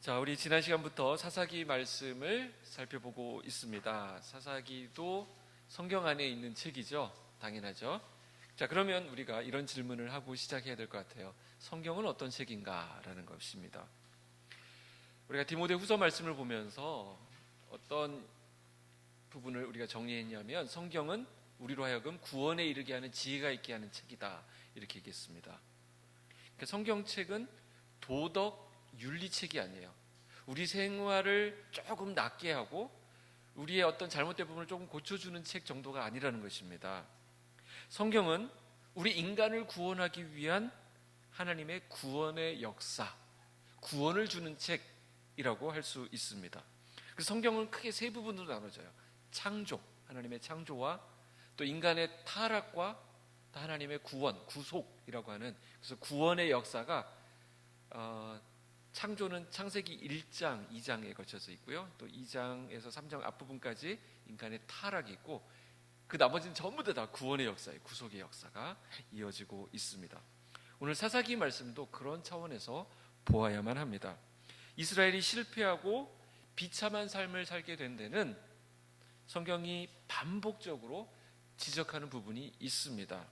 자, 우리 지난 시간부터 사사기 말씀을 살펴보고 있습니다. 사사기도 성경 안에 있는 책이죠. 당연하죠. 자, 그러면 우리가 이런 질문을 하고 시작해야 될 것 같아요. 성경은 어떤 책인가? 라는 것입니다. 우리가 디모데 후서 말씀을 보면서 어떤 부분을 우리가 정리했냐면, 성경은 우리로 하여금 구원에 이르게 하는 지혜가 있게 하는 책이다, 이렇게 얘기했습니다. 그러니까 성경책은 도덕 윤리책이 아니에요. 우리 생활을 조금 낫게 하고 우리의 어떤 잘못된 부분을 조금 고쳐주는 책 정도가 아니라는 것입니다. 성경은 우리 인간을 구원하기 위한 하나님의 구원의 역사, 구원을 주는 책이라고 할 수 있습니다. 그래서 성경은 크게 세 부분으로 나눠져요. 창조, 하나님의 창조와 또 인간의 타락과 또 하나님의 구원, 구속이라고 하는, 그래서 구원의 역사가 창조는 창세기 1장, 2장에 걸쳐서 있고요. 또 2장에서 3장 앞부분까지 인간의 타락이 있고, 그 나머지는 전부 다 구원의 역사예요. 구속의 역사가 이어지고 있습니다. 오늘 사사기 말씀도 그런 차원에서 보아야만 합니다. 이스라엘이 실패하고 비참한 삶을 살게 된 데는 성경이 반복적으로 지적하는 부분이 있습니다.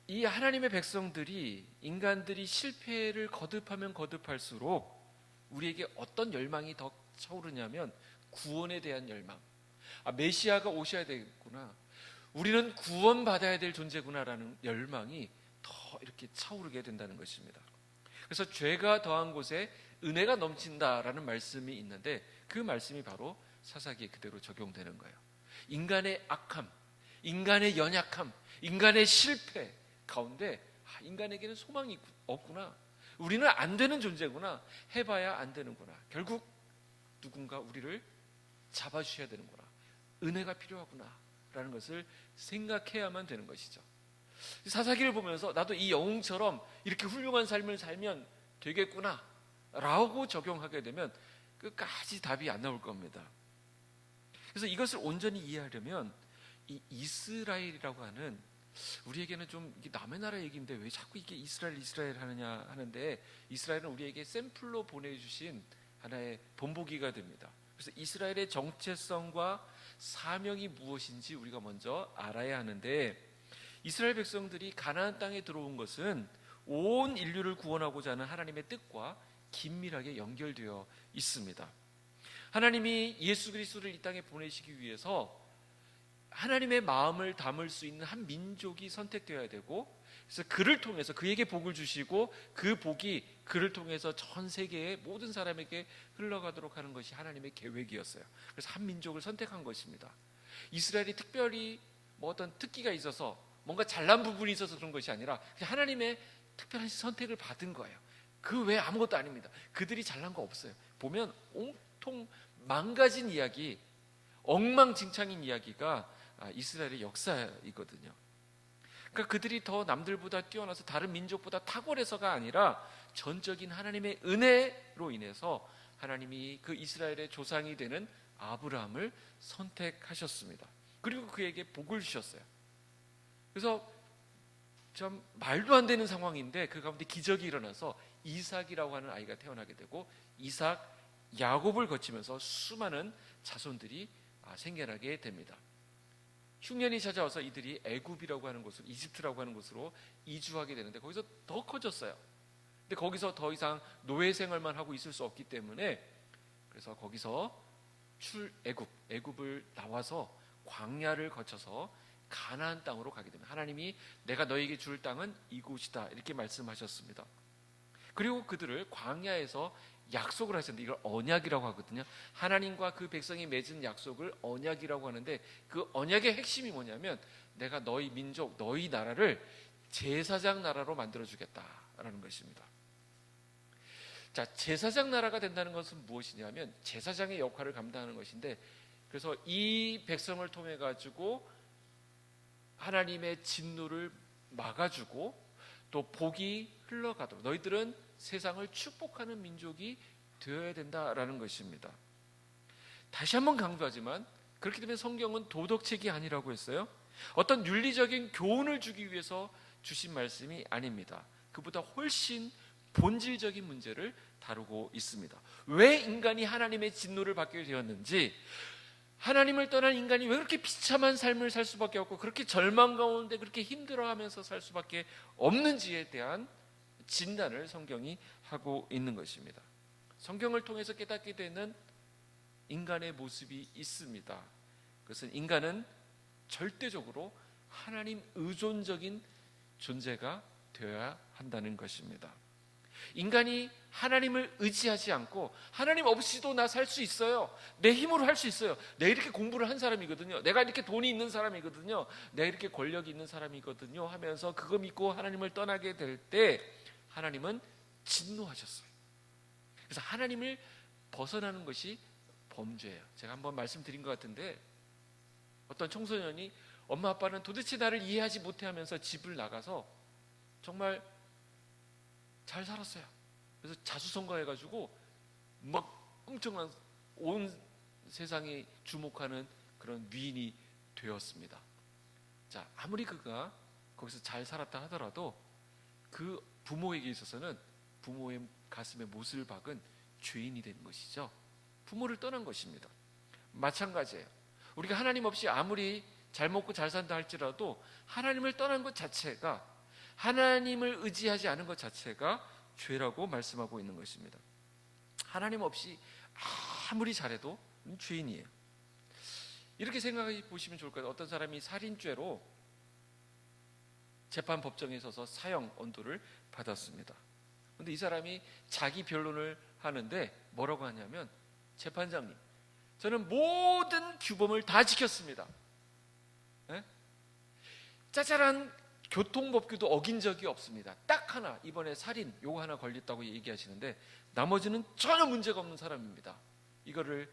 이 하나님의 백성들이, 인간들이 실패를 거듭하면 거듭할수록 우리에게 어떤 열망이 더 차오르냐면 구원에 대한 열망. 메시아가 오셔야 되겠구나, 우리는 구원받아야 될 존재구나라는 열망이 더 이렇게 차오르게 된다는 것입니다. 그래서 죄가 더한 곳에 은혜가 넘친다라는 말씀이 있는데, 그 말씀이 바로 사사기에 그대로 적용되는 거예요. 인간의 악함, 인간의 연약함, 인간의 실패 가운데 인간에게는 소망이 없구나, 우리는 안 되는 존재구나, 해봐야 안 되는구나, 결국 누군가 우리를 잡아주셔야 되는구나, 은혜가 필요하구나 라는 것을 생각해야만 되는 것이죠. 사사기를 보면서 나도 이 영웅처럼 이렇게 훌륭한 삶을 살면 되겠구나 라고 적용하게 되면 끝까지 답이 안 나올 겁니다. 그래서 이것을 온전히 이해하려면 이 이스라엘이라고 하는, 우리에게는 좀 남의 나라 얘기인데 왜 자꾸 이게 이스라엘 하느냐 하는데, 이스라엘은 우리에게 샘플로 보내주신 하나의 본보기가 됩니다. 그래서 이스라엘의 정체성과 사명이 무엇인지 우리가 먼저 알아야 하는데, 이스라엘 백성들이 가나안 땅에 들어온 것은 온 인류를 구원하고자 하는 하나님의 뜻과 긴밀하게 연결되어 있습니다. 하나님이 예수 그리스도를 이 땅에 보내시기 위해서 하나님의 마음을 담을 수 있는 한 민족이 선택되어야 되고, 그래서 그를 통해서 그에게 복을 주시고 그 복이 그를 통해서 전 세계의 모든 사람에게 흘러가도록 하는 것이 하나님의 계획이었어요. 그래서 한 민족을 선택한 것입니다. 이스라엘이 특별히 어떤 특기가 있어서 뭔가 잘난 부분이 있어서 그런 것이 아니라 하나님의 특별한 선택을 받은 거예요. 그 외에 아무것도 아닙니다. 그들이 잘난 거 없어요. 보면 온통 망가진 이야기, 엉망진창인 이야기가 이스라엘의 역사이거든요. 그러니까 그들이 더 남들보다 뛰어나서 다른 민족보다 탁월해서가 아니라 전적인 하나님의 은혜로 인해서 하나님이 그 이스라엘의 조상이 되는 아브라함을 선택하셨습니다. 그리고 그에게 복을 주셨어요. 그래서 참 말도 안 되는 상황인데 그 가운데 기적이 일어나서 이삭이라고 하는 아이가 태어나게 되고, 이삭, 야곱을 거치면서 수많은 자손들이 생겨나게 됩니다. 흉년이 찾아와서 이들이 애굽이라고 하는 곳으로, 이집트라고 하는 곳으로 이주하게 되는데, 거기서 더 커졌어요. 근데 거기서 더 이상 노예 생활만 하고 있을 수 없기 때문에, 그래서 거기서 애굽을 나와서 광야를 거쳐서 가나안 땅으로 가게 됩니다. 하나님이 내가 너에게 줄 땅은 이곳이다 이렇게 말씀하셨습니다. 그리고 그들을 광야에서 약속을 하셨는데, 이걸 언약이라고 하거든요. 하나님과 그 백성이 맺은 약속을 언약이라고 하는데, 그 언약의 핵심이 뭐냐면 내가 너희 민족, 너희 나라를 제사장 나라로 만들어주겠다라는 것입니다. 자, 제사장 나라가 된다는 것은 무엇이냐면 제사장의 역할을 감당하는 것인데, 그래서 이 백성을 통해 가지고 하나님의 진노를 막아주고 또 복이 흘러가도록, 너희들은 세상을 축복하는 민족이 되어야 된다라는 것입니다. 다시 한번 강조하지만 그렇기 때문에 성경은 도덕책이 아니라고 했어요. 어떤 윤리적인 교훈을 주기 위해서 주신 말씀이 아닙니다. 그보다 훨씬 본질적인 문제를 다루고 있습니다. 왜 인간이 하나님의 진노를 받게 되었는지, 하나님을 떠난 인간이 왜 그렇게 비참한 삶을 살 수밖에 없고 그렇게 절망 가운데 그렇게 힘들어하면서 살 수밖에 없는지에 대한 진단을 성경이 하고 있는 것입니다. 성경을 통해서 깨닫게 되는 인간의 모습이 있습니다. 그것은 인간은 절대적으로 하나님 의존적인 존재가 되어야 한다는 것입니다. 인간이 하나님을 의지하지 않고 하나님 없이도 나 살 수 있어요, 내 힘으로 할 수 있어요, 내가 이렇게 공부를 한 사람이거든요, 내가 이렇게 돈이 있는 사람이거든요, 내가 이렇게 권력이 있는 사람이거든요 하면서 그거 믿고 하나님을 떠나게 될 때 하나님은 진노하셨어요. 그래서 하나님을 벗어나는 것이 범죄예요. 제가 한번 말씀드린 것 같은데, 어떤 청소년이 엄마 아빠는 도대체 나를 이해하지 못해 하면서 집을 나가서 정말 잘 살았어요. 그래서 자수성가해가지고 막 엄청난 온 세상이 주목하는 그런 위인이 되었습니다. 자, 아무리 그가 거기서 잘 살았다 하더라도 그 부모에게 있어서는 부모의 가슴에 못을 박은 죄인이 되는 것이죠. 부모를 떠난 것입니다. 마찬가지예요. 우리가 하나님 없이 아무리 잘 먹고 잘 산다 할지라도 하나님을 떠난 것 자체가, 하나님을 의지하지 않은 것 자체가 죄라고 말씀하고 있는 것입니다. 하나님 없이 아무리 잘해도 죄인이에요. 이렇게 생각해 보시면 좋을 것 같아요. 어떤 사람이 살인죄로 재판 법정에 서서 사형 언도를 받았습니다. 그런데 이 사람이 자기 변론을 하는데 뭐라고 하냐면, 재판장님, 저는 모든 규범을 다 지켰습니다. 네? 짜잘한 교통법규도 어긴 적이 없습니다. 딱 하나, 이번에 살인 요거 하나 걸렸다고 얘기하시는데 나머지는 전혀 문제가 없는 사람입니다. 이거를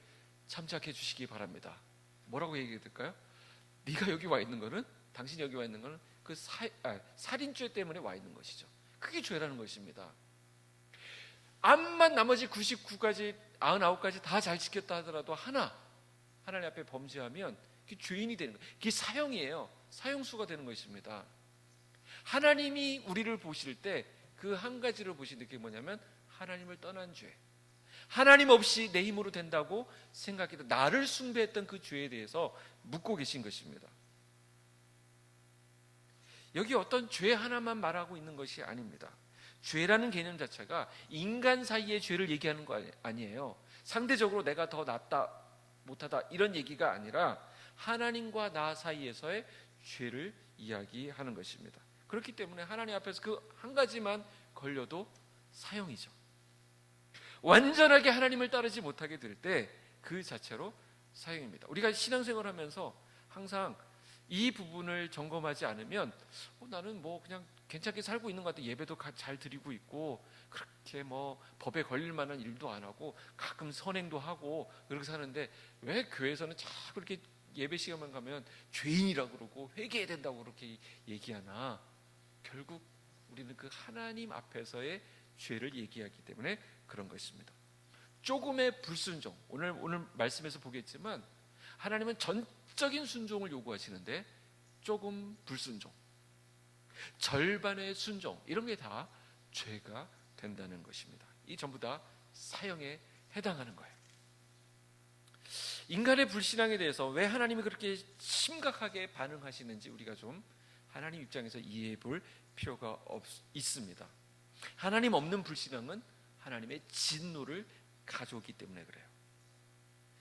참작해 주시기 바랍니다. 뭐라고 얘기해야 될까요? 네가 여기 와 있는 거는, 당신이 여기 와 있는 거는 그 살인죄 때문에 와 있는 것이죠. 그게 죄라는 것입니다. 암만 나머지 99가지 99가지 다 잘 지켰다 하더라도 하나님 앞에 범죄하면 그게 죄인이 되는 거예요. 그게 사형이에요. 사형수가 되는 것입니다. 하나님이 우리를 보실 때 그 한 가지를 보시는 게 뭐냐면 하나님을 떠난 죄, 하나님 없이 내 힘으로 된다고 생각했던, 나를 숭배했던 그 죄에 대해서 묻고 계신 것입니다. 여기 어떤 죄 하나만 말하고 있는 것이 아닙니다. 죄라는 개념 자체가 인간 사이의 죄를 얘기하는 거 아니에요. 상대적으로 내가 더 낫다 못하다 이런 얘기가 아니라 하나님과 나 사이에서의 죄를 이야기하는 것입니다. 그렇기 때문에 하나님 앞에서 그 한 가지만 걸려도 사형이죠. 완전하게 하나님을 따르지 못하게 될 때 그 자체로 사형입니다. 우리가 신앙생활을 하면서 항상 이 부분을 점검하지 않으면 나는 뭐 그냥 괜찮게 살고 있는 것 같아, 예배도 잘 드리고 있고 그렇게 뭐 법에 걸릴 만한 일도 안 하고 가끔 선행도 하고 그렇게 사는데 왜 교회에서는 자꾸 그렇게 예배 시간만 가면 죄인이라고 그러고 회개해야 된다고 그렇게 얘기하나. 결국 우리는 그 하나님 앞에서의 죄를 얘기하기 때문에 그런 것입니다. 조금의 불순종, 오늘 말씀에서 보겠지만 하나님은 전적인 순종을 요구하시는데 조금 불순종, 절반의 순종, 이런 게 다 죄가 된다는 것입니다. 이 전부 다 사형에 해당하는 거예요. 인간의 불신앙에 대해서 왜 하나님이 그렇게 심각하게 반응하시는지 우리가 좀 하나님 입장에서 이해해 볼 필요가 있습니다. 하나님 없는 불신앙은 하나님의 진노를 가져오기 때문에 그래요.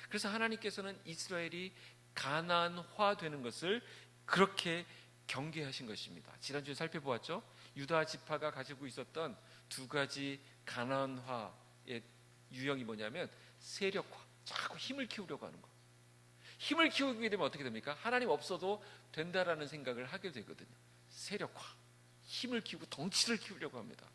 그래서 하나님께서는 이스라엘이 가나안화되는 것을 그렇게 경계하신 것입니다. 지난주에 살펴보았죠. 유다 지파가 가지고 있었던 두 가지 가나안화의 유형이 뭐냐면 세력화, 자꾸 힘을 키우려고 하는 거. 힘을 키우게 되면 어떻게 됩니까? 하나님 없어도 된다라는 생각을 하게 되거든요. 세력화, 힘을 키우고 덩치를 키우려고 합니다.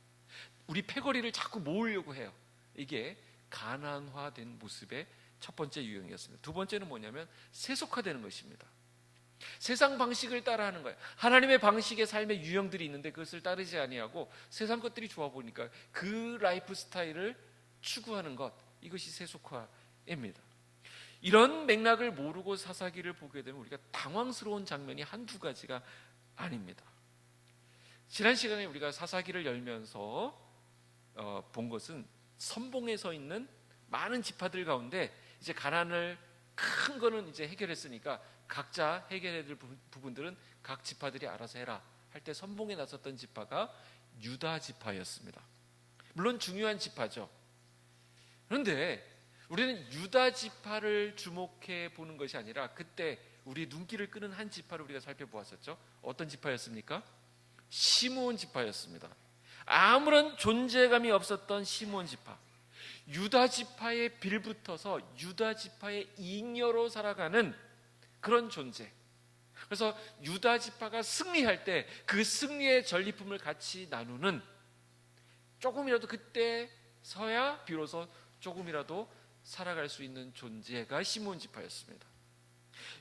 우리 패거리를 자꾸 모으려고 해요. 이게 가나안화된 모습의 첫 번째 유형이었습니다. 두 번째는 뭐냐면 세속화되는 것입니다. 세상 방식을 따라하는 거예요. 하나님의 방식의 삶의 유형들이 있는데 그것을 따르지 아니하고 세상 것들이 좋아 보니까 그 라이프 스타일을 추구하는 것, 이것이 세속화입니다. 이런 맥락을 모르고 사사기를 보게 되면 우리가 당황스러운 장면이 한두 가지가 아닙니다. 지난 시간에 우리가 사사기를 열면서 본 것은 선봉에 서 있는 많은 지파들 가운데 이제 가난을 큰 거는 이제 해결했으니까 각자 해결해야 될 부분들은 각 지파들이 알아서 해라 할 때 선봉에 나섰던 지파가 유다 지파였습니다. 물론 중요한 지파죠. 그런데 우리는 유다 지파를 주목해 보는 것이 아니라 그때 우리 눈길을 끄는 한 지파를 우리가 살펴보았었죠. 어떤 지파였습니까? 시므온 지파였습니다. 아무런 존재감이 없었던 시므온 지파, 유다 지파에 빌붙어서 유다 지파의 잉여로 살아가는 그런 존재. 그래서 유다 지파가 승리할 때 그 승리의 전리품을 같이 나누는, 조금이라도 그때서야 비로소 조금이라도 살아갈 수 있는 존재가 시므온 지파였습니다.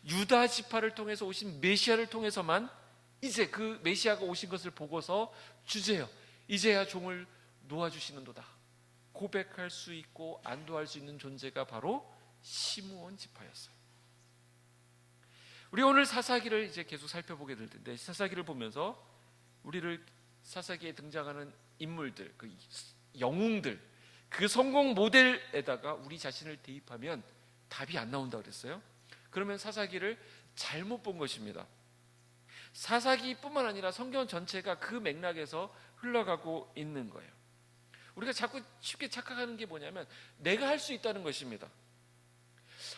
유다 지파를 통해서 오신 메시아를 통해서만 이제 그 메시아가 오신 것을 보고서 주제여 이제야 종을 놓아주시는도다 고백할 수 있고 안도할 수 있는 존재가 바로 시므온 지파였어요. 우리 오늘 사사기를 이제 계속 살펴보게 될 텐데, 사사기를 보면서 우리를 사사기에 등장하는 인물들, 그 영웅들, 그 성공 모델에다가 우리 자신을 대입하면 답이 안 나온다 그랬어요. 그러면 사사기를 잘못 본 것입니다. 사사기뿐만 아니라 성경 전체가 그 맥락에서 흘러가고 있는 거예요. 우리가 자꾸 쉽게 착각하는 게 뭐냐면 내가 할 수 있다는 것입니다.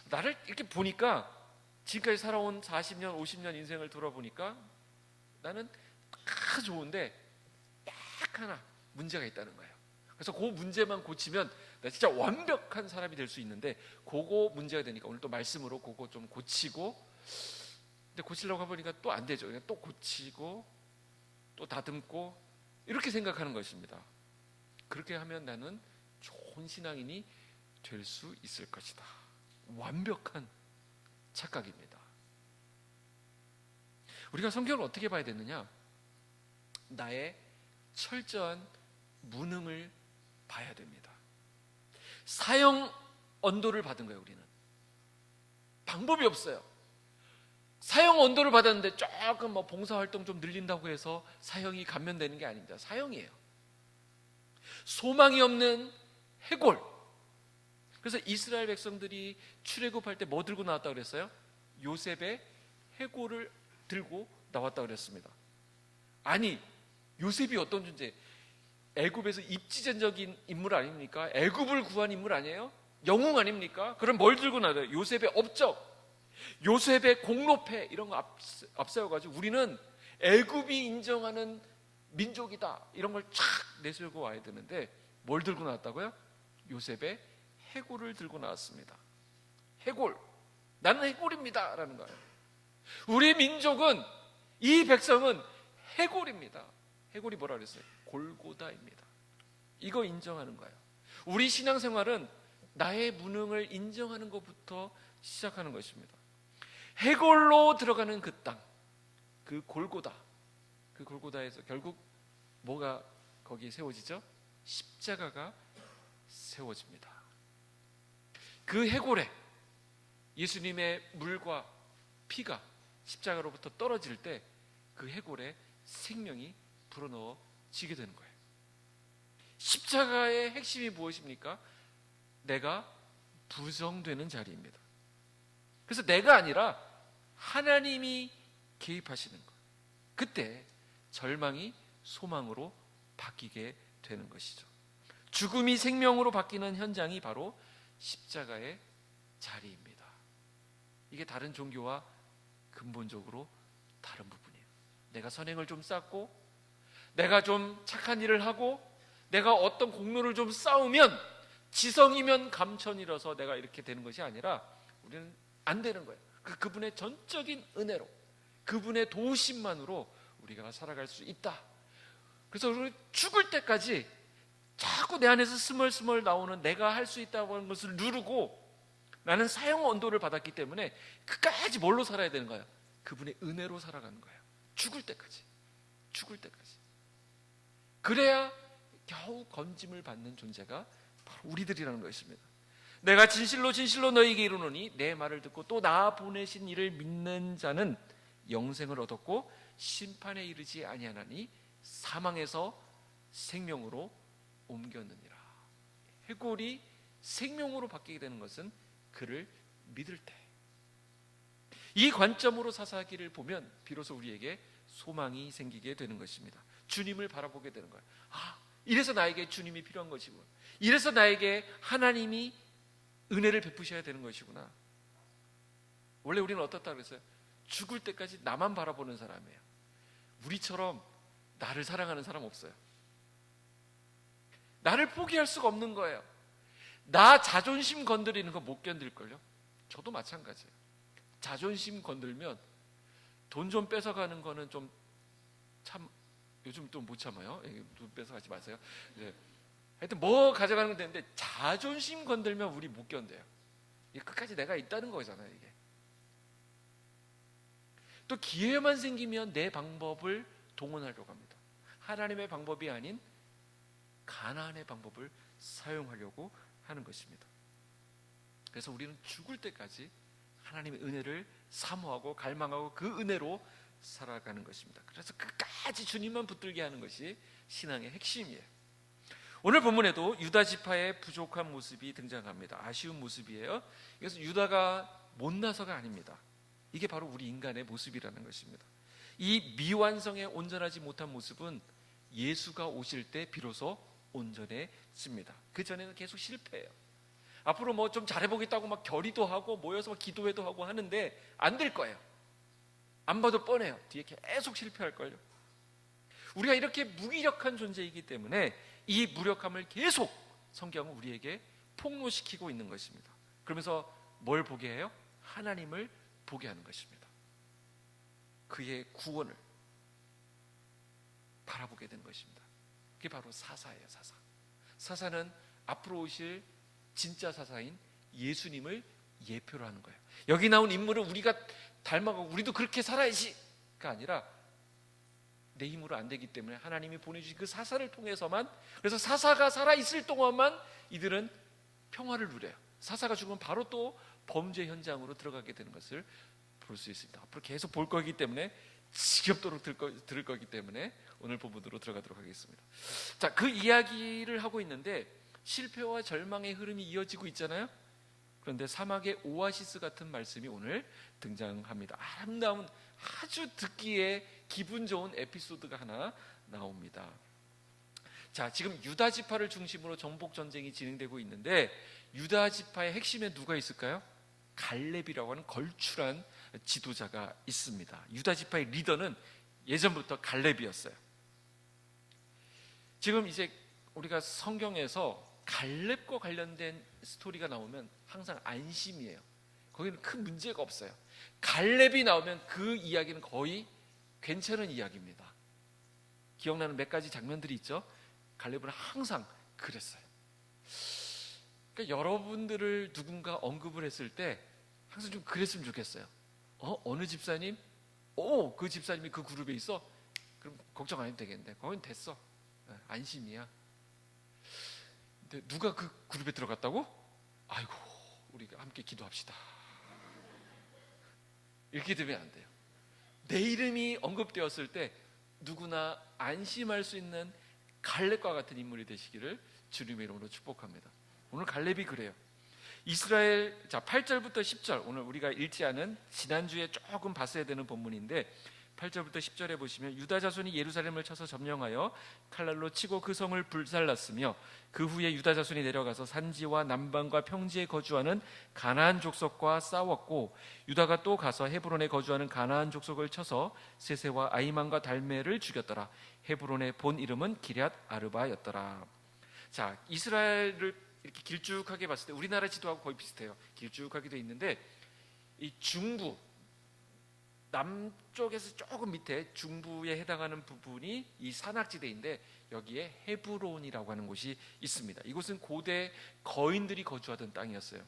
나를 이렇게 보니까 지금까지 살아온 40년, 50년 인생을 돌아보니까 나는 다 좋은데 딱 하나 문제가 있다는 거예요. 그래서 그 문제만 고치면 나 진짜 완벽한 사람이 될 수 있는데, 그거 문제가 되니까 오늘 또 말씀으로 그거 좀 고치고, 근데 고치려고 해보니까 또 안 되죠. 그냥 또 고치고 또 다듬고 이렇게 생각하는 것입니다. 그렇게 하면 나는 좋은 신앙인이 될 수 있을 것이다. 완벽한 착각입니다. 우리가 성경을 어떻게 봐야 되느냐? 나의 철저한 무능을 봐야 됩니다. 사형 언도를 받은 거예요. 우리는 방법이 없어요. 사형 언도를 받았는데 조금 봉사활동 좀 늘린다고 해서 사형이 감면되는 게 아닙니다. 사형이에요. 소망이 없는 해골. 그래서 이스라엘 백성들이 출애굽할 때 뭐 들고 나왔다고 그랬어요? 요셉의 해골을 들고 나왔다고 그랬습니다. 아니, 요셉이 어떤 존재? 애굽에서 입지전적인 인물 아닙니까? 애굽을 구한 인물 아니에요? 영웅 아닙니까? 그럼 뭘 들고 나와요? 요셉의 업적, 요셉의 공로패 이런 거 앞세워가지고 우리는 애굽이 인정하는 민족이다 이런 걸 쫙 내세우고 와야 되는데, 뭘 들고 나왔다고요? 요셉의 해골을 들고 나왔습니다. 해골, 나는 해골입니다 라는 거예요. 우리 민족은, 이 백성은 해골입니다. 해골이 뭐라 그랬어요? 골고다입니다. 이거 인정하는 거예요. 우리 신앙생활은 나의 무능을 인정하는 것부터 시작하는 것입니다. 해골로 들어가는 그 땅, 그 골고다, 그 골고다에서 결국 뭐가 거기에 세워지죠? 십자가가 세워집니다. 그 해골에 예수님의 물과 피가 십자가로부터 떨어질 때 그 해골에 생명이 불어넣어지게 되는 거예요. 십자가의 핵심이 무엇입니까? 내가 부정되는 자리입니다. 그래서 내가 아니라 하나님이 개입하시는 거예요. 그때 절망이 소망으로 바뀌게 되는 것이죠. 죽음이 생명으로 바뀌는 현장이 바로 십자가의 자리입니다. 이게 다른 종교와 근본적으로 다른 부분이에요. 내가 선행을 좀 쌓고, 내가 좀 착한 일을 하고, 내가 어떤 공로를 좀 쌓으면, 지성이면 감천이라서 내가 이렇게 되는 것이 아니라 우리는 안 되는 거예요. 그분의 전적인 은혜로, 그분의 도우심만으로 우리가 살아갈 수 있다. 그래서 우리 죽을 때까지 자꾸 내 안에서 스멀스멀 나오는 내가 할 수 있다고 하는 것을 누르고, 나는 사형 언도를 받았기 때문에 끝까지 뭘로 살아야 되는 거예요? 그분의 은혜로 살아가는 거예요. 죽을 때까지. 그래야 겨우 건짐을 받는 존재가 바로 우리들이라는 것입니다. 내가 진실로 너희에게 이르노니 내 말을 듣고 또 나 보내신 이를 믿는 자는 영생을 얻었고 심판에 이르지 아니하나니 사망에서 생명으로 옮겼느니라. 해골이 생명으로 바뀌게 되는 것은 그를 믿을 때. 이 관점으로 사사기를 보면 비로소 우리에게 소망이 생기게 되는 것입니다. 주님을 바라보게 되는 거예요. 이래서 나에게 주님이 필요한 것이구나. 이래서 나에게 하나님이 은혜를 베푸셔야 되는 것이구나. 원래 우리는 어떻다 그랬어요? 죽을 때까지 나만 바라보는 사람이에요. 우리처럼 나를 사랑하는 사람 없어요. 나를 포기할 수가 없는 거예요. 나 자존심 건드리는 거 못 견딜걸요? 저도 마찬가지예요. 자존심 건들면 돈 좀 뺏어가는 거는 좀 요즘 또 못 참아요. 돈 뺏어가지 마세요. 네. 하여튼 뭐 가져가는 건 되는데 자존심 건들면 우리 못 견뎌요. 이게 끝까지 내가 있다는 거잖아요. 이게 또 기회만 생기면 내 방법을 동원하려고 합니다. 하나님의 방법이 아닌 가나안의 방법을 사용하려고 하는 것입니다. 그래서 우리는 죽을 때까지 하나님의 은혜를 사모하고 갈망하고 그 은혜로 살아가는 것입니다. 그래서 끝까지 주님만 붙들게 하는 것이 신앙의 핵심이에요. 오늘 본문에도 유다 지파의 부족한 모습이 등장합니다. 아쉬운 모습이에요. 그래서 유다가 못나서가 아닙니다. 이게 바로 우리 인간의 모습이라는 것입니다. 이 미완성에 온전하지 못한 모습은 예수가 오실 때 비로소 온전해집니다. 그 전에는 계속 실패해요. 앞으로 뭐 좀 잘해보겠다고 막 결의도 하고 모여서 막 기도회도 하고 하는데 안 될 거예요. 안 봐도 뻔해요. 뒤에 계속 실패할걸요. 우리가 이렇게 무기력한 존재이기 때문에 이 무력함을 계속 성경은 우리에게 폭로시키고 있는 것입니다. 그러면서 뭘 보게 해요? 하나님을 보게 하는 것입니다. 그의 구원을 바라보게 되는 것입니다. 그게 바로 사사예요. 사사는 앞으로 오실 진짜 사사인 예수님을 예표로 하는 거예요. 여기 나온 인물을 우리가 닮아가고 우리도 그렇게 살아야지가 아니라 내 힘으로 안 되기 때문에 하나님이 보내주신 그 사사를 통해서만, 그래서 사사가 살아있을 동안만 이들은 평화를 누려요. 사사가 죽으면 바로 또 범죄 현장으로 들어가게 되는 것을 볼 수 있습니다. 앞으로 계속 볼 거기 때문에 지겹도록 들을 거기 때문에 오늘 본문으로 들어가도록 하겠습니다. 자, 그 이야기를 하고 있는데 실패와 절망의 흐름이 이어지고 있잖아요. 그런데 사막의 오아시스 같은 말씀이 오늘 등장합니다. 아름다운 아주 듣기에 기분 좋은 에피소드가 하나 나옵니다. 자, 지금 유다 지파를 중심으로 정복 전쟁이 진행되고 있는데 유다 지파의 핵심에 누가 있을까요? 갈렙이라고 하는 걸출한 지도자가 있습니다. 유다 지파의 리더는 예전부터 갈렙이었어요. 지금 이제 우리가 성경에서 갈렙과 관련된 스토리가 나오면 항상 안심이에요. 거기는 큰 문제가 없어요. 갈렙이 나오면 그 이야기는 거의 괜찮은 이야기입니다. 기억나는 몇 가지 장면들이 있죠. 갈렙은 항상 그랬어요. 그러니까 여러분들을 누군가 언급을 했을 때 항상 좀 그랬으면 좋겠어요. 어느 집사님? 그 집사님이 그 그룹에 있어? 그럼 걱정 안 해도 되겠네. 거긴 됐어. 안심이야. 근데 누가 그 그룹에 들어갔다고? 아이고, 우리가 함께 기도합시다. 이렇게 되면 안 돼요. 내 이름이 언급되었을 때 누구나 안심할 수 있는 갈렙과 같은 인물이 되시기를 주님의 이름으로 축복합니다. 오늘 갈렙이 그래요. 이스라엘, 자 8절부터 10절, 오늘 우리가 읽지 않은 지난주에 조금 봤어야 되는 본문인데 8절부터 10절에 보시면 유다 자손이 예루살렘을 쳐서 점령하여 칼날로 치고 그 성을 불살랐으며 그 후에 유다 자손이 내려가서 산지와 남방과 평지에 거주하는 가나안 족속과 싸웠고 유다가 또 가서 헤브론에 거주하는 가나안 족속을 쳐서 세세와 아이만과 달메를 죽였더라. 헤브론의 본 이름은 기럇 아르바였더라. 자, 이스라엘을 이렇게 길쭉하게 봤을 때 우리나라 지도하고 거의 비슷해요. 길쭉하게 돼 있는데 이 중부 남쪽에서 조금 밑에 중부에 해당하는 부분이 이 산악지대인데 여기에 헤브론이라고 하는 곳이 있습니다. 이곳은 고대 거인들이 거주하던 땅이었어요.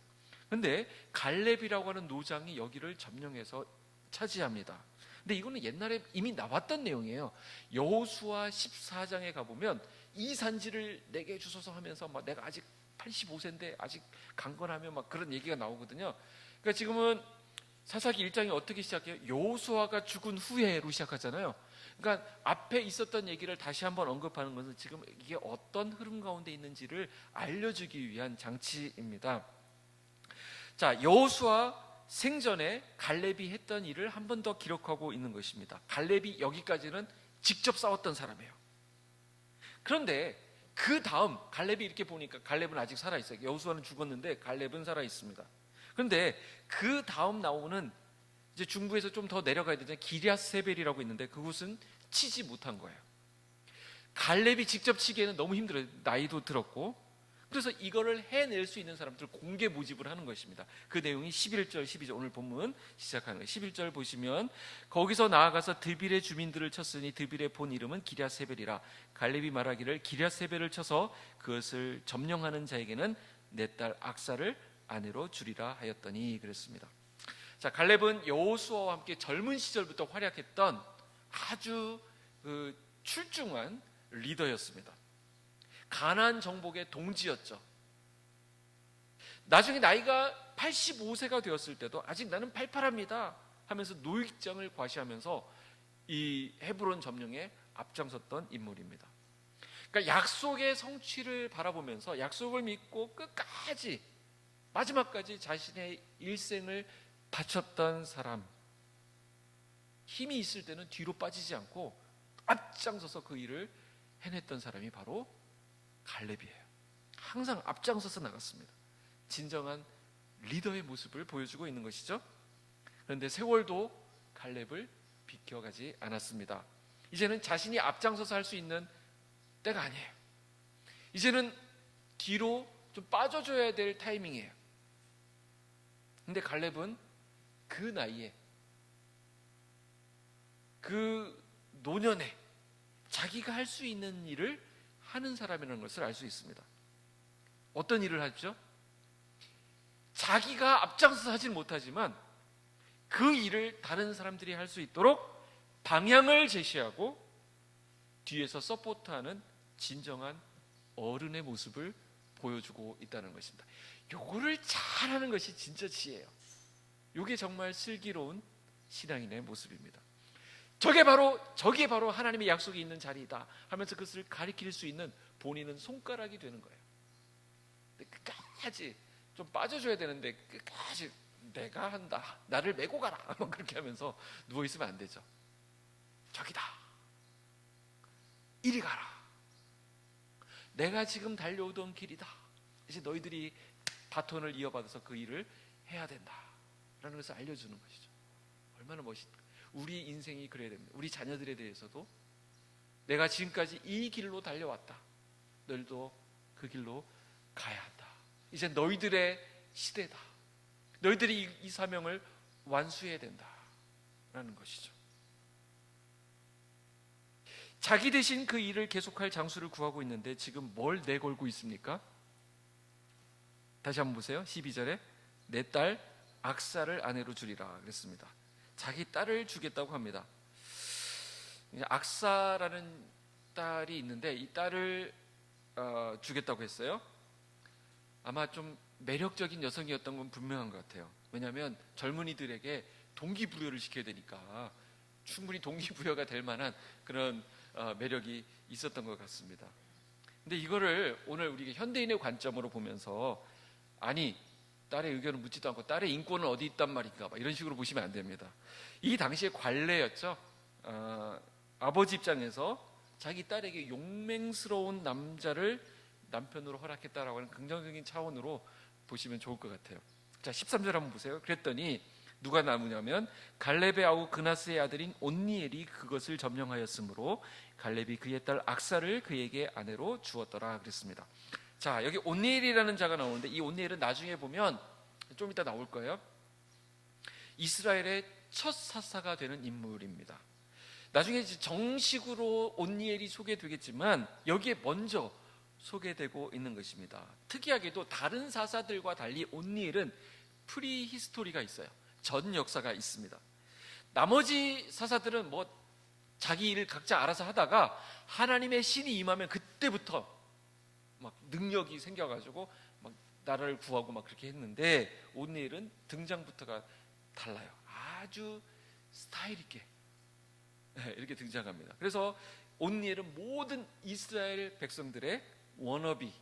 그런데 갈렙이라고 하는 노장이 여기를 점령해서 차지합니다. 근데 이거는 옛날에 이미 나왔던 내용이에요. 여호수아 14장에 가보면 이 산지를 내게 주소서 하면서 막 내가 아직 85세인데 아직 강건하며 막 그런 얘기가 나오거든요. 그러니까 지금은 사사기 1장이 어떻게 시작해요? 여호수아가 죽은 후에로 시작하잖아요. 그러니까 앞에 있었던 얘기를 다시 한번 언급하는 것은 지금 이게 어떤 흐름 가운데 있는지를 알려주기 위한 장치입니다. 자, 여호수아 생전에 갈렙이 했던 일을 한 번 더 기록하고 있는 것입니다. 갈렙이 여기까지는 직접 싸웠던 사람이에요. 그런데 그 다음 갈렙이 이렇게 보니까 갈렙은 아직 살아 있어요. 여호수아는 죽었는데 갈렙은 살아 있습니다. 그런데 그 다음 나오는 이제 중부에서 좀 더 내려가야 되잖아요. 기럇세벨이라고 있는데 그곳은 치지 못한 거예요. 갈렙이 직접 치기에는 너무 힘들어요. 나이도 들었고. 그래서 이거를 해낼 수 있는 사람들 공개 모집을 하는 것입니다. 그 내용이 11절 12절 오늘 본문 시작하는 거예요. 11절 보시면 거기서 나아가서 드빌의 주민들을 쳤으니 드빌의 본 이름은 기럇세벨이라. 갈렙이 말하기를 기럇세벨을 쳐서 그것을 점령하는 자에게는 내 딸 악사를 아내로 주리라 하였더니 그랬습니다. 자, 갈렙은 여호수아와 함께 젊은 시절부터 활약했던 아주 출중한 리더였습니다. 가나안 정복의 동지였죠. 나중에 나이가 85세가 되었을 때도 아직 나는 팔팔합니다 하면서 노익장을 과시하면서 이 헤브론 점령에 앞장섰던 인물입니다. 그러니까 약속의 성취를 바라보면서 약속을 믿고 끝까지 마지막까지 자신의 일생을 바쳤던 사람, 힘이 있을 때는 뒤로 빠지지 않고 앞장서서 그 일을 해냈던 사람이 바로 갈렙이에요. 항상 앞장서서 나갔습니다. 진정한 리더의 모습을 보여주고 있는 것이죠. 그런데 세월도 갈렙을 비켜가지 않았습니다. 이제는 자신이 앞장서서 할 수 있는 때가 아니에요. 이제는 뒤로 좀 빠져줘야 될 타이밍이에요. 근데 갈렙은 그 나이에 그 노년에 자기가 할 수 있는 일을 하는 사람이라는 것을 알 수 있습니다. 어떤 일을 하죠? 자기가 앞장서서 하진 못하지만 그 일을 다른 사람들이 할 수 있도록 방향을 제시하고 뒤에서 서포트하는 진정한 어른의 모습을 보여주고 있다는 것입니다. 요거를 잘하는 것이 진짜 지혜예요. 요게 정말 슬기로운 신앙인의 모습입니다. 저게 바로 하나님의 약속이 있는 자리이다 하면서 그것을 가리킬 수 있는 본인은 손가락이 되는 거예요. 근데 끝까지 좀 빠져줘야 되는데 끝까지 내가 한다, 나를 메고 가라 그렇게 하면서 누워있으면 안 되죠. 저기다, 이리 가라, 내가 지금 달려오던 길이다, 이제 너희들이 바톤을 이어받아서 그 일을 해야 된다 라는 것을 알려주는 것이죠. 얼마나 멋있다. 우리 인생이 그래야 됩니다. 우리 자녀들에 대해서도 내가 지금까지 이 길로 달려왔다, 너희도 그 길로 가야 한다. 이제 너희들의 시대다. 너희들이 이 사명을 완수해야 된다 라는 것이죠. 자기 대신 그 일을 계속할 장수를 구하고 있는데 지금 뭘 내걸고 있습니까? 다시 한번 보세요. 12절에 내 딸 악사를 아내로 주리라 그랬습니다. 자기 딸을 주겠다고 합니다. 악사라는 딸이 있는데 이 딸을 주겠다고 했어요. 아마 좀 매력적인 여성이었던 건 분명한 것 같아요. 왜냐하면 젊은이들에게 동기부여를 시켜야 되니까 충분히 동기부여가 될 만한 그런 매력이 있었던 것 같습니다. 근데 이거를 오늘 우리가 현대인의 관점으로 보면서 아니 딸의 의견을 묻지도 않고 딸의 인권은 어디 있단 말인가 이런 식으로 보시면 안 됩니다. 이 당시에 관례였죠. 아버지 입장에서 자기 딸에게 용맹스러운 남자를 남편으로 허락했다라고 하는 긍정적인 차원으로 보시면 좋을 것 같아요. 자, 13절 한번 보세요. 그랬더니 누가 남으냐면 갈렙의 아우 그나스의 아들인 온니엘이 그것을 점령하였으므로 갈렙이 그의 딸 악사를 그에게 아내로 주었더라 그랬습니다. 자, 여기 온니엘이라는 자가 나오는데 이 온니엘은 나중에 보면 좀 이따 나올 거예요. 이스라엘의 첫 사사가 되는 인물입니다. 나중에 정식으로 온니엘이 소개되겠지만 여기에 먼저 소개되고 있는 것입니다. 특이하게도 다른 사사들과 달리 온니엘은 프리히스토리가 있어요. 전 역사가 있습니다. 나머지 사사들은 뭐 자기 일을 각자 알아서 하다가 하나님의 신이 임하면 그때부터 막 능력이 생겨가지고 막 나라를 구하고 막 그렇게 했는데 온니엘은 등장부터가 달라요. 아주 스타일 있게 이렇게 등장합니다. 그래서 온니엘은 모든 이스라엘 백성들의 워너비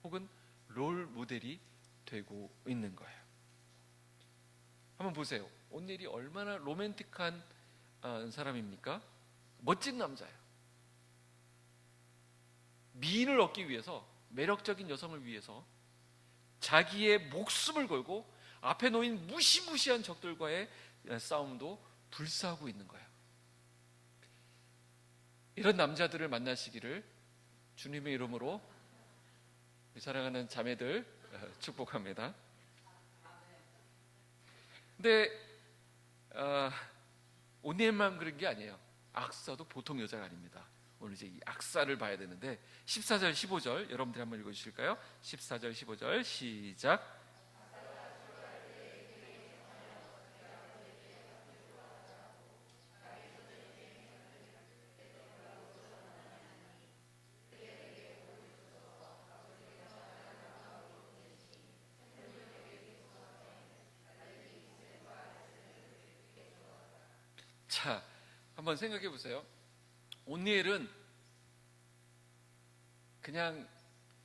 혹은 롤 모델이 되고 있는 거예요. 한번 보세요. 온니엘이 얼마나 로맨틱한 사람입니까? 멋진 남자예요. 미인을 얻기 위해서, 매력적인 여성을 위해서 자기의 목숨을 걸고 앞에 놓인 무시무시한 적들과의 싸움도 불사하고 있는 거예요. 이런 남자들을 만나시기를 주님의 이름으로 사랑하는 자매들 축복합니다. 근데 온니엘만 그런 게 아니에요. 악사도 보통 여자가 아닙니다. 오늘 이제 이 악사를 봐야 되는데 14절 15절 여러분들이 한번 읽어주실까요? 14절 15절 시작. 자, 한번 생각해 보세요. 온니엘은 그냥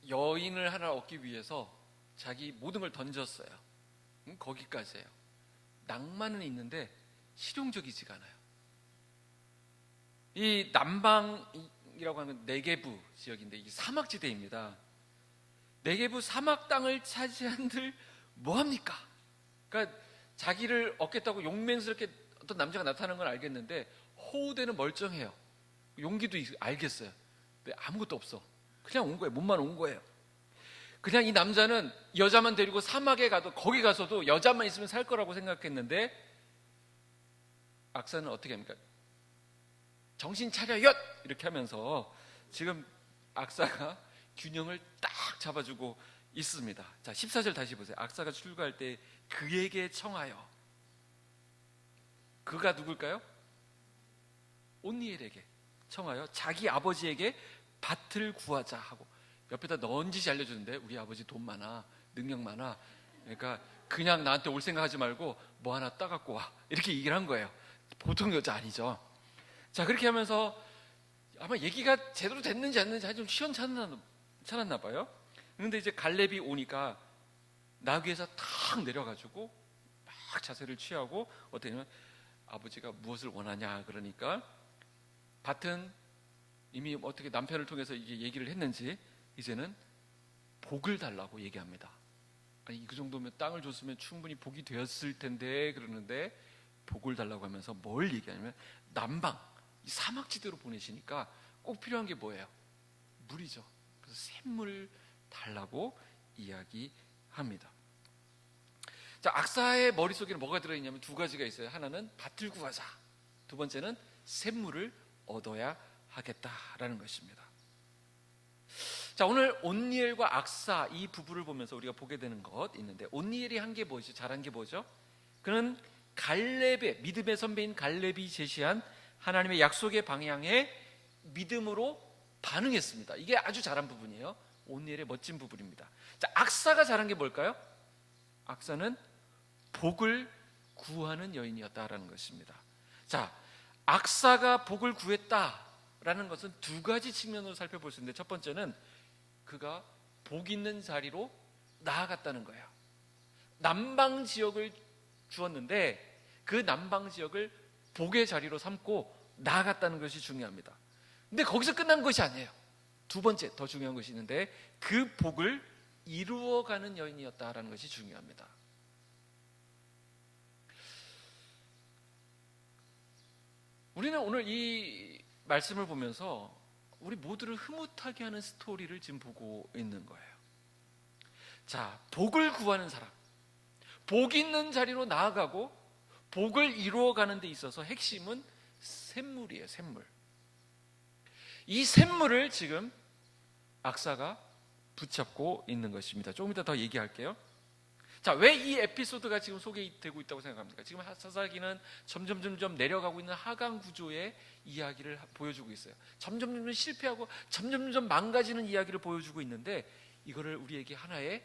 여인을 하나 얻기 위해서 자기 모든 걸 던졌어요. 거기까지예요. 낭만은 있는데 실용적이지가 않아요. 이 남방이라고 하는 네게부 지역인데 이 사막지대입니다. 네게부 사막 땅을 차지한들 뭐합니까? 그러니까 자기를 얻겠다고 용맹스럽게 어떤 남자가 나타나는 건 알겠는데 호우대는 멀쩡해요. 용기도 알겠어요. 근데 아무것도 없어. 그냥 온 거예요. 몸만 온 거예요. 그냥 이 남자는 여자만 데리고 사막에 가도 거기 가서도 여자만 있으면 살 거라고 생각했는데 악사는 어떻게 합니까? 정신 차려 엿! 이렇게 하면서 지금 악사가 균형을 딱 잡아주고 있습니다. 자, 14절 다시 보세요. 악사가 출가할 때 그에게 청하여. 그가 누굴까요? 온니엘에게 청하여 자기 아버지에게 밭을 구하자 하고 옆에다 넌지시 알려주는데 우리 아버지 돈 많아, 능력 많아. 그러니까 그냥 나한테 올 생각하지 말고 뭐 하나 따갖고 와. 이렇게 얘기를 한 거예요. 보통 여자 아니죠. 자, 그렇게 하면서 아마 얘기가 제대로 됐는지 안 됐는지 좀 시원찮았나 봐요. 그런데 이제 갈렙이 오니까 나귀에서 탁 내려가지고 막 자세를 취하고 어떻게 하냐면 아버지가 무엇을 원하냐 그러니까 밭은 이미 어떻게 남편을 통해서 이게 얘기를 했는지 이제는 복을 달라고 얘기합니다. 아니 그 정도면 땅을 줬으면 충분히 복이 되었을 텐데 그러는데 복을 달라고 하면서 뭘 얘기하냐면 남방 이 사막지대로 보내시니까 꼭 필요한 게 뭐예요? 물이죠. 그래서 샘물 달라고 이야기합니다. 자, 악사의 머릿속에는 뭐가 들어있냐면 두 가지가 있어요. 하나는 밭을 구하자. 두 번째는 샘물을 얻어야 하겠다라는 것입니다. 자, 오늘 온니엘과 악사 이 부부를 보면서 우리가 보게 되는 것 있는데 온니엘이 한 게 뭐죠? 잘한 게 뭐죠? 그는 갈렙의 믿음의 선배인 갈렙이 제시한 하나님의 약속의 방향에 믿음으로 반응했습니다. 이게 아주 잘한 부분이에요. 온니엘의 멋진 부분입니다. 자, 악사가 잘한 게 뭘까요? 악사는 복을 구하는 여인이었다라는 것입니다. 자, 악사가 복을 구했다라는 것은 두 가지 측면으로 살펴볼 수 있는데 첫 번째는 그가 복 있는 자리로 나아갔다는 거예요. 남방 지역을 주었는데 그 남방 지역을 복의 자리로 삼고 나아갔다는 것이 중요합니다. 근데 거기서 끝난 것이 아니에요. 두 번째 더 중요한 것이 있는데 그 복을 이루어가는 여인이었다라는 것이 중요합니다. 우리는 오늘 이 말씀을 보면서 우리 모두를 흐뭇하게 하는 스토리를 지금 보고 있는 거예요. 자, 복을 구하는 사람, 복 있는 자리로 나아가고 복을 이루어가는 데 있어서 핵심은 샘물이에요. 샘물. 이 샘물을 지금 악사가 붙잡고 있는 것입니다. 조금 이따 더 얘기할게요. 자, 왜 이 에피소드가 지금 소개되고 있다고 생각합니까? 지금 사사기는 점점 내려가고 있는 하강 구조의 이야기를 보여주고 있어요. 점점 실패하고 점점 망가지는 이야기를 보여주고 있는데 이거를 우리에게 하나의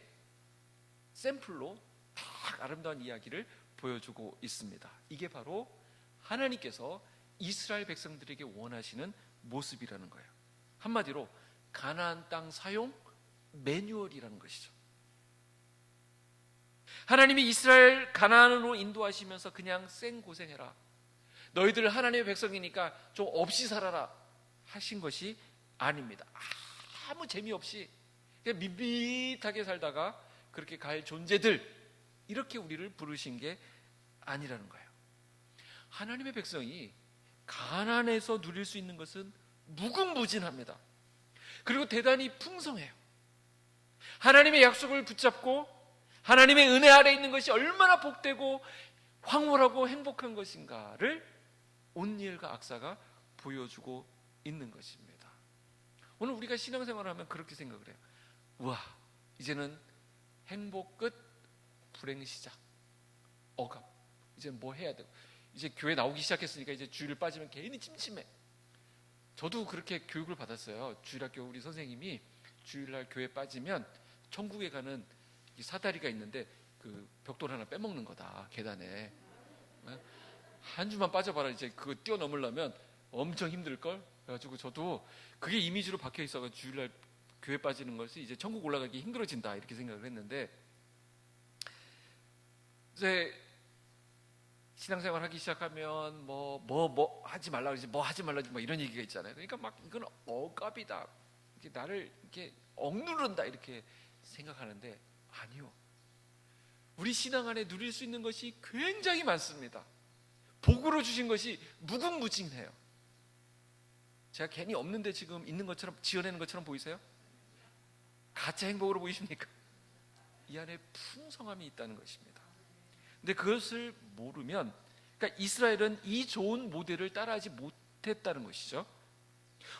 샘플로 딱 아름다운 이야기를 보여주고 있습니다. 이게 바로 하나님께서 이스라엘 백성들에게 원하시는 모습이라는 거예요. 한마디로 가나안 땅 사용 매뉴얼이라는 것이죠. 하나님이 이스라엘 가나안으로 인도하시면서 그냥 생고생해라, 너희들 하나님의 백성이니까 좀 없이 살아라 하신 것이 아닙니다. 아무 재미없이 그냥 밋밋하게 살다가 그렇게 갈 존재들, 이렇게 우리를 부르신 게 아니라는 거예요. 하나님의 백성이 가나안에서 누릴 수 있는 것은 무궁무진합니다. 그리고 대단히 풍성해요. 하나님의 약속을 붙잡고 하나님의 은혜 아래 있는 것이 얼마나 복되고 황홀하고 행복한 것인가를 온니엘과 악사가 보여주고 있는 것입니다. 오늘 우리가 신앙생활을 하면 그렇게 생각을 해요. 우와, 이제는 행복 끝, 불행 시작, 억압, 이제 뭐 해야 되고, 이제 교회 나오기 시작했으니까 이제 주일 빠지면 괜히 찜찜해. 저도 그렇게 교육을 받았어요. 주일학교 우리 선생님이 주일날 교회 빠지면 천국에 가는 사다리가 있는데 그 벽돌 하나 빼먹는 거다, 계단에. 한 주만 빠져봐라, 이제 그거 뛰어넘으려면 엄청 힘들걸. 그래가지고 저도 그게 이미지로 박혀 있어서 주일날 교회 빠지는 것이 이제 천국 올라가기 힘들어진다, 이렇게 생각을 했는데, 이제 신앙생활 하기 시작하면 뭐 하지 말라 그러지, 뭐 하지 말라지, 뭐 이런 얘기가 있잖아요. 그러니까 막 이건 억압이다, 이렇게 나를 이렇게 억누른다, 이렇게 생각하는데 아니요. 우리 신앙 안에 누릴 수 있는 것이 굉장히 많습니다. 복으로 주신 것이 무궁무진해요. 제가 괜히 없는데 지금 있는 것처럼 지어내는 것처럼 보이세요? 가짜 행복으로 보이십니까? 이 안에 풍성함이 있다는 것입니다. 근데 그것을 모르면, 그러니까 이스라엘은 이 좋은 모델을 따라하지 못했다는 것이죠.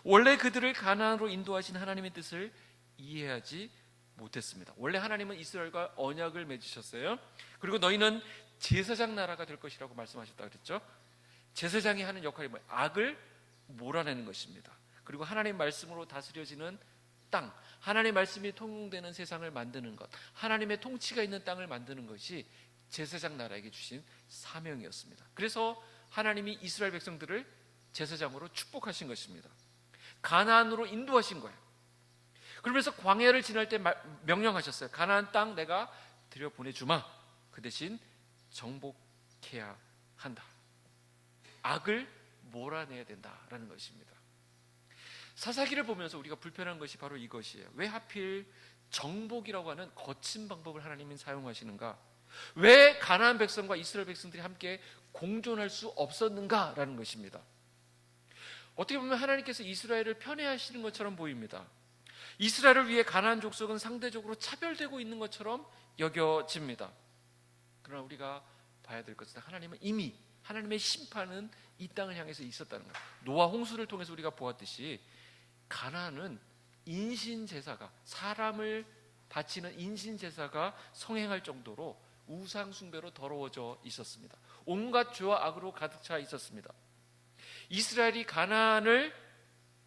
원래 그들을 가나안으로 인도하신 하나님의 뜻을 이해하지 못했습니다. 원래 하나님은 이스라엘과 언약을 맺으셨어요. 그리고 너희는 제사장 나라가 될 것이라고 말씀하셨다 그랬죠. 제사장이 하는 역할이 뭐예요? 악을 몰아내는 것입니다. 그리고 하나님 말씀으로 다스려지는 땅, 하나님의 말씀이 통용되는 세상을 만드는 것, 하나님의 통치가 있는 땅을 만드는 것이 제사장 나라에게 주신 사명이었습니다. 그래서 하나님이 이스라엘 백성들을 제사장으로 축복하신 것입니다. 가나안으로 인도하신 거예요. 그러면서 광야를 지날 때 명령하셨어요. 가나안 땅 내가 들여보내주마. 그 대신 정복해야 한다. 악을 몰아내야 된다라는 것입니다. 사사기를 보면서 우리가 불편한 것이 바로 이것이에요. 왜 하필 정복이라고 하는 거친 방법을 하나님이 사용하시는가? 왜 가나안 백성과 이스라엘 백성들이 함께 공존할 수 없었는가라는 것입니다. 어떻게 보면 하나님께서 이스라엘을 편애하시는 것처럼 보입니다. 이스라엘을 위해 가나안 족속은 상대적으로 차별되고 있는 것처럼 여겨집니다. 그러나 우리가 봐야 될 것은 하나님은 이미 하나님의 심판은 이 땅을 향해서 있었다는 거예요. 노아 홍수를 통해서 우리가 보았듯이 가나안은 인신제사가, 사람을 바치는 인신제사가 성행할 정도로 우상 숭배로 더러워져 있었습니다. 온갖 죄와 악으로 가득 차 있었습니다. 이스라엘이 가나안을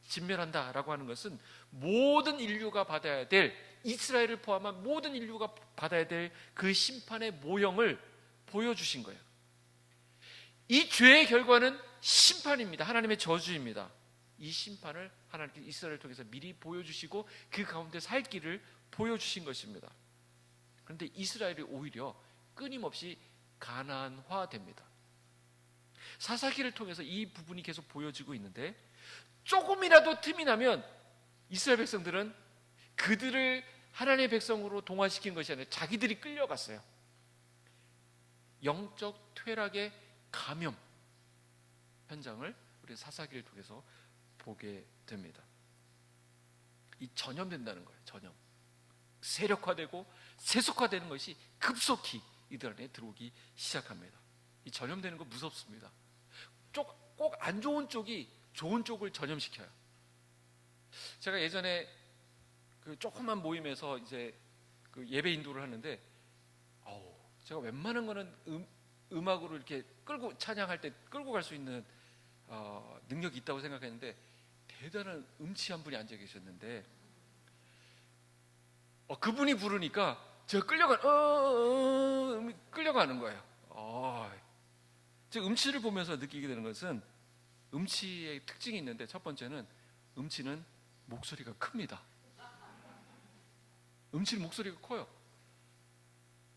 진멸한다라고 하는 것은 모든 인류가 받아야 될, 이스라엘을 포함한 모든 인류가 받아야 될 그 심판의 모형을 보여주신 거예요. 이 죄의 결과는 심판입니다. 하나님의 저주입니다. 이 심판을 하나님께서 이스라엘을 통해서 미리 보여주시고 그 가운데 살 길을 보여주신 것입니다. 그런데 이스라엘이 오히려 끊임없이 가나안화됩니다. 사사기를 통해서 이 부분이 계속 보여지고 있는데, 조금이라도 틈이 나면 이스라엘 백성들은 그들을 하나님의 백성으로 동화시킨 것이 아니라 자기들이 끌려갔어요. 영적 퇴락의 감염 현장을 우리 사사기를 통해서 보게 됩니다. 이 전염된다는 거예요. 전염. 세력화되고 세속화되는 것이 급속히 이들 안에 들어오기 시작합니다. 이 전염되는 거 무섭습니다. 꼭 안 좋은 쪽이 좋은 쪽을 전염시켜요. 제가 예전에 그 조그만 모임에서 이제 그 예배 인도를 하는데, 제가 웬만한 거는 음악으로 이렇게 끌고 찬양할 때 끌고 갈 수 있는 능력이 있다고 생각했는데, 대단한 음치한 분이 앉아 계셨는데 그분이 부르니까 제가 끌려가는 거예요. 제 음치를 보면서 느끼게 되는 것은 음치의 특징이 있는데, 첫 번째는 음치는 목소리가 큽니다. 음치는 목소리가 커요.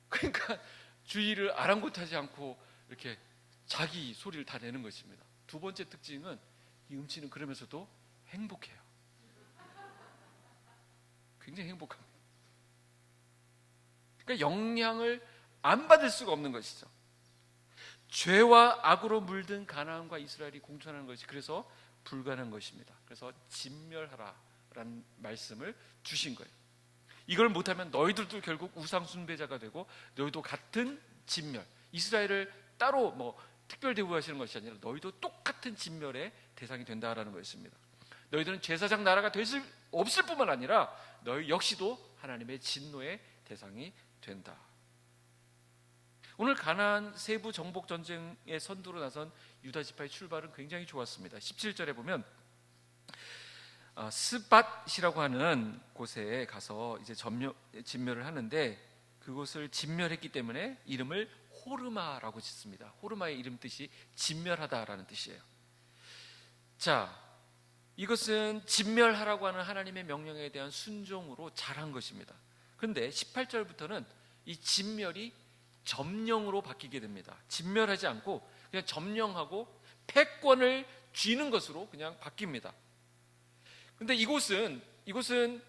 그러니까 주위를 아랑곳하지 않고 이렇게 자기 소리를 다 내는 것입니다. 두 번째 특징은 이 음치는 그러면서도 행복해요. 굉장히 행복합니다. 그러니까 영향을 안 받을 수가 없는 것이죠. 죄와 악으로 물든 가나안과 이스라엘이 공존하는 것이 그래서 불가능한 것입니다. 그래서 진멸하라라는 말씀을 주신 거예요. 이걸 못하면 너희들도 결국 우상 숭배자가 되고 너희도 같은 진멸, 이스라엘을 따로 뭐 특별 대우하시는 것이 아니라 너희도 똑같은 진멸의 대상이 된다라는 것입니다. 너희들은 제사장 나라가 없을 뿐만 아니라 너희 역시도 하나님의 진노의 대상이 된다. 오늘 가나안 세부 정복 전쟁의 선두로 나선 유다 지파의 출발은 굉장히 좋았습니다. 17절에 보면 스밧이라고 하는 곳에 가서 이제 진멸을 하는데, 그곳을 진멸했기 때문에 이름을 호르마라고 짓습니다. 호르마의 이름 뜻이 진멸하다라는 뜻이에요. 자, 이것은 진멸하라고 하는 하나님의 명령에 대한 순종으로 잘한 것입니다. 그런데 18절부터는 이 진멸이 점령으로 바뀌게 됩니다. 진멸하지 않고 그냥 점령하고 패권을 쥐는 것으로 그냥 바뀝니다. 근데 이곳은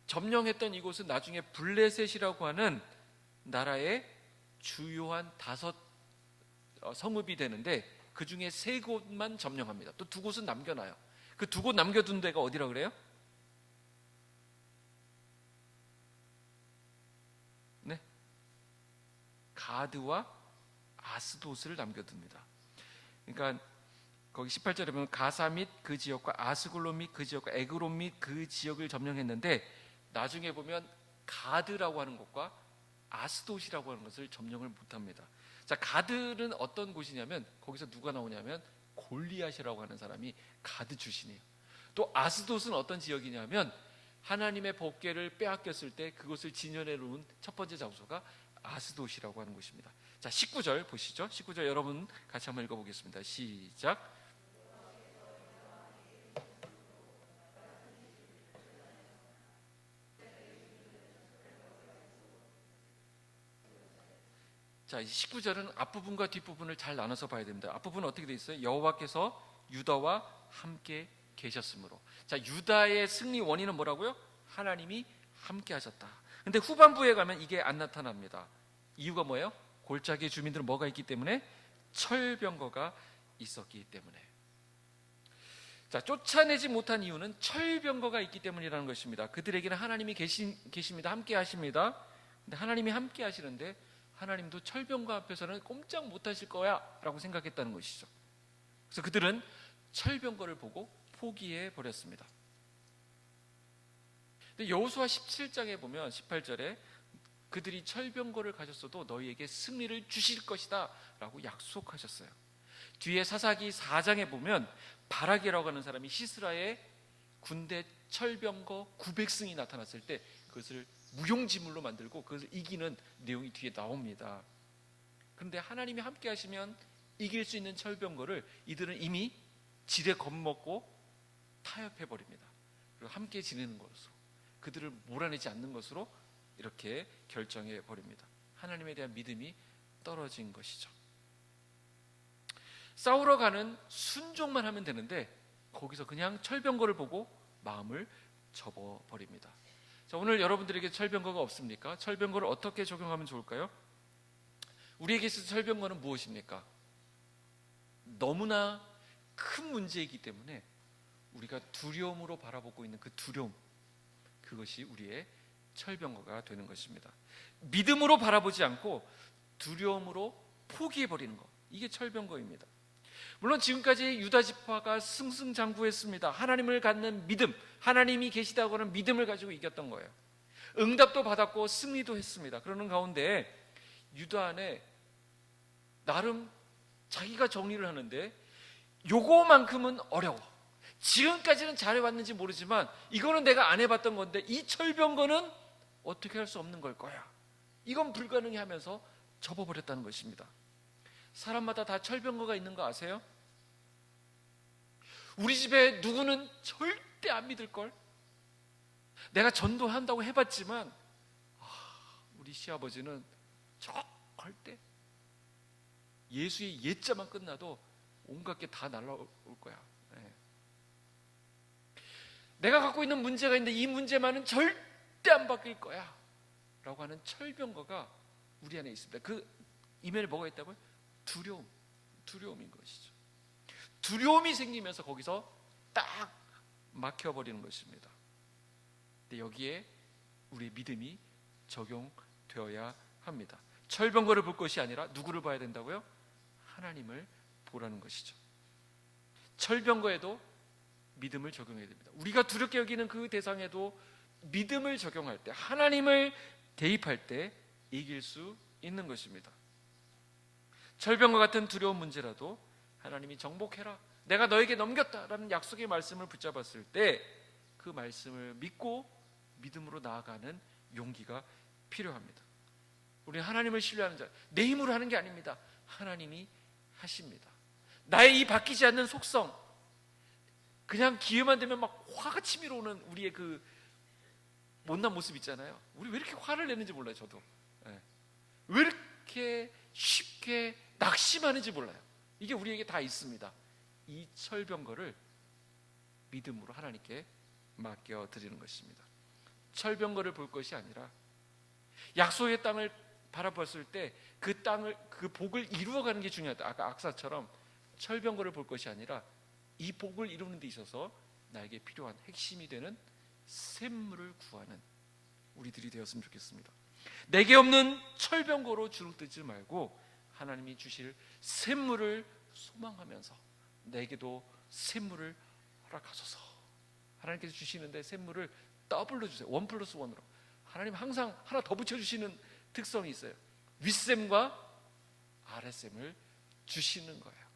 점령했던 이곳은 나중에 블레셋이라고 하는 나라의 주요한 5 성읍이 되는데, 그 중에 3곳만 점령합니다. 또 2곳은 남겨놔요. 그 2곳 남겨둔 데가 어디라 그래요? 네, 가드와 아스돗을 남겨둡니다. 그러니까 거기 18절에 보면 가사 및 그 지역과 아스글론 및 그 지역과 에그론 및 그 지역을 점령했는데, 나중에 보면 가드라고 하는 곳과 아스돗이라고 하는 것을 점령을 못합니다. 자, 가드는 어떤 곳이냐면 거기서 누가 나오냐면 골리앗이라고 하는 사람이 가드 출신이에요. 또 아스돗은 어떤 지역이냐면 하나님의 법궤를 빼앗겼을 때 그것을 진연해 놓은 첫 번째 장소가 아스돗이라고 하는 곳입니다. 자, 19절 보시죠. 19절 여러분 같이 한번 읽어보겠습니다. 시작. 자, 19절은 앞부분과 뒷부분을 잘 나눠서 봐야 됩니다. 앞부분은 어떻게 되어 있어요? 여호와께서 유다와 함께 계셨으므로. 자, 유다의 승리 원인은 뭐라고요? 하나님이 함께 하셨다. 근데 후반부에 가면 이게 안 나타납니다. 이유가 뭐예요? 골짜기 주민들은 뭐가 있기 때문에? 철병거가 있었기 때문에. 자, 쫓아내지 못한 이유는 철병거가 있기 때문이라는 것입니다. 그들에게는 하나님이 계십니다. 함께 하십니다. 근데 하나님이 함께 하시는데 하나님도 철병거 앞에서는 꼼짝 못하실 거야 라고 생각했다는 것이죠. 그래서 그들은 철병거를 보고 포기해 버렸습니다. 근데 여호수아 17장에 보면 18절에 그들이 철병거를 가졌어도 너희에게 승리를 주실 것이다 라고 약속하셨어요. 뒤에 사사기 4장에 보면 바락이라고 하는 사람이 시스라의 군대 철병거 900승이 나타났을 때 그것을 무용지물로 만들고 그것을 이기는 내용이 뒤에 나옵니다. 그런데 하나님이 함께 하시면 이길 수 있는 철병거를 이들은 이미 지레 겁먹고 타협해 버립니다. 그리고 함께 지내는 것으로, 그들을 몰아내지 않는 것으로 이렇게 결정해 버립니다. 하나님에 대한 믿음이 떨어진 것이죠. 싸우러 가는 순종만 하면 되는데 거기서 그냥 철병거를 보고 마음을 접어버립니다. 자, 오늘 여러분들에게 철병거가 없습니까? 철병거를 어떻게 적용하면 좋을까요? 우리에게 있어서 철병거는 무엇입니까? 너무나 큰 문제이기 때문에 우리가 두려움으로 바라보고 있는 그 두려움, 그것이 우리의 철병거가 되는 것입니다. 믿음으로 바라보지 않고 두려움으로 포기해버리는 것, 이게 철병거입니다. 물론 지금까지 유다 지파가 승승장구했습니다. 하나님을 갖는 믿음, 하나님이 계시다고 하는 믿음을 가지고 이겼던 거예요. 응답도 받았고 승리도 했습니다. 그러는 가운데 유다 안에 나름 자기가 정리를 하는데 요거만큼은 어려워. 지금까지는 잘해왔는지 모르지만 이거는 내가 안 해봤던 건데 이 철병거는 어떻게 할 수 없는 걸 거야. 이건 불가능해 하면서 접어버렸다는 것입니다. 사람마다 다 철병거가 있는 거 아세요? 우리 집에 누구는 절대 안 믿을걸? 내가 전도한다고 해봤지만 우리 시아버지는 절대 예수의 예자만 끝나도 온갖 게 다 날라올 거야. 내가 갖고 있는 문제가 있는데 이 문제만은 절대 안 바뀔 거야 라고 하는 철병거가 우리 안에 있습니다. 그 이면에 뭐가 있다고요? 두려움인 것이죠. 두려움이 생기면서 거기서 딱 막혀버리는 것입니다. 근데 여기에 우리의 믿음이 적용되어야 합니다. 철병거를 볼 것이 아니라 누구를 봐야 된다고요? 하나님을 보라는 것이죠. 철병거에도 믿음을 적용해야 됩니다. 우리가 두렵게 여기는 그 대상에도 믿음을 적용할 때, 하나님을 대입할 때 이길 수 있는 것입니다. 철병과 같은 두려운 문제라도 하나님이 정복해라, 내가 너에게 넘겼다라는 약속의 말씀을 붙잡았을 때 그 말씀을 믿고 믿음으로 나아가는 용기가 필요합니다. 우리는 하나님을 신뢰하는 자, 내 힘으로 하는 게 아닙니다. 하나님이 하십니다. 나의 이 바뀌지 않는 속성, 그냥 기회만 되면 막 화가 치밀어 오는 우리의 그 못난 모습 있잖아요. 우리 왜 이렇게 화를 내는지 몰라요. 저도 왜 이렇게 쉽게 낙심하는지 몰라요. 이게 우리에게 다 있습니다. 이 철병거를 믿음으로 하나님께 맡겨드리는 것입니다. 철병거를 볼 것이 아니라 약속의 땅을 바라봤을 때 그 땅을, 그 복을 이루어가는 게 중요하다. 아까 악사처럼 철병거를 볼 것이 아니라 이 복을 이루는 데 있어서 나에게 필요한 핵심이 되는 샘물을 구하는 우리들이 되었으면 좋겠습니다. 내게 없는 철병거로 주눅들지 말고 하나님이 주실 샘물을 소망하면서 내게도 샘물을 허락하소서. 하나님께서 주시는데 샘물을 더블로 주세요. 1+1으로. 하나님 항상 하나 더 붙여주시는 특성이 있어요. 윗샘과 아랫샘을 주시는 거예요.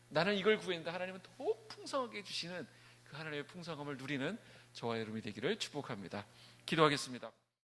나는 이걸 구했는데 하나님은 더 풍성하게 주시는 그 하나님의 풍성함을 누리는 저와 여러분이 되기를 축복합니다. 기도하겠습니다.